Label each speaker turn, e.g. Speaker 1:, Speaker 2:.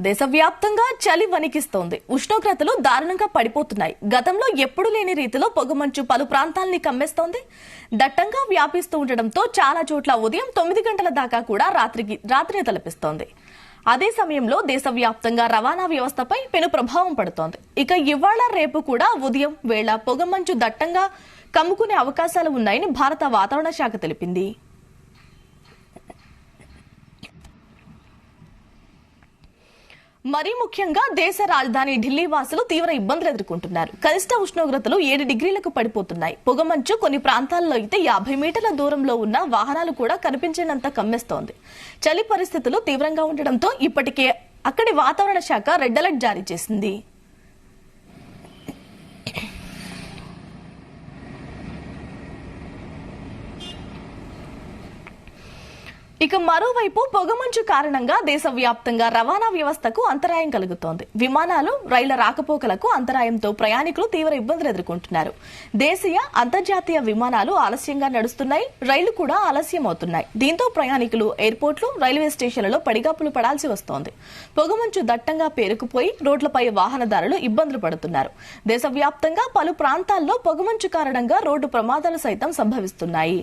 Speaker 1: దేశవ్యాప్తంగా చలి వణికిస్తోంది. ఉష్ణోగ్రతలు దారుణంగా పడిపోతున్నాయి. గతంలో ఎప్పుడు లేని రీతిలో పొగమంచు పలు ప్రాంతాల్ని కమ్మేస్తోంది. దట్టంగా వ్యాపిస్తూ ఉండడంతో చాలా చోట్ల ఉదయం 9 గంటల దాకా కూడా రాత్రిని తలపిస్తోంది. అదే సమయంలో దేశవ్యాప్తంగా రవాణా వ్యవస్థపై పెను ప్రభావం పడుతోంది. ఇక ఇవాళ రేపు కూడా ఉదయం వేళ పొగమంచు దట్టంగా కమ్ముకునే అవకాశాలు ఉన్నాయని భారత వాతావరణ శాఖ తెలిపింది. మరీ ముఖ్యంగా దేశ రాజధాని ఢిల్లీ వాసులు తీవ్ర ఇబ్బందులు ఎదుర్కొంటున్నారు. కనిష్ట ఉష్ణోగ్రతలు 7 డిగ్రీలకు పడిపోతున్నాయి. పొగమంచు కొన్ని ప్రాంతాల్లో అయితే 50 మీటర్ల దూరంలో ఉన్న వాహనాలు కూడా కనిపించినంత కమ్మేస్తోంది. చలి పరిస్థితులు తీవ్రంగా ఉండడంతో ఇప్పటికే అక్కడి వాతావరణ శాఖ రెడ్ అలర్ట్ జారీ చేసింది. ఇక మరోవైపు పొగమంచు కారణంగా దేశవ్యాప్తంగా రవాణా వ్యవస్థకు అంతరాయం కలుగుతోంది. విమానాలు, రైళ్ల రాకపోకలకు అంతరాయంతో ప్రయాణికులు తీవ్ర ఇబ్బందులు ఎదుర్కొంటున్నారు. దేశీయ, అంతర్జాతీయ విమానాలు ఆలస్యంగా నడుస్తున్నాయి. రైళ్లు కూడా ఆలస్యం అవుతున్నాయి. దీంతో ప్రయాణికులు ఎయిర్పోర్ట్లు, రైల్వే స్టేషన్లలో పడిగాపులు పడాల్సి వస్తోంది. పొగమంచు దట్టంగా పేరుకుపోయి రోడ్లపై వాహనదారులు ఇబ్బందులు పడుతున్నారు. దేశవ్యాప్తంగా పలు ప్రాంతాల్లో పొగమంచు కారణంగా రోడ్డు ప్రమాదాలు సైతం సంభవిస్తున్నాయి.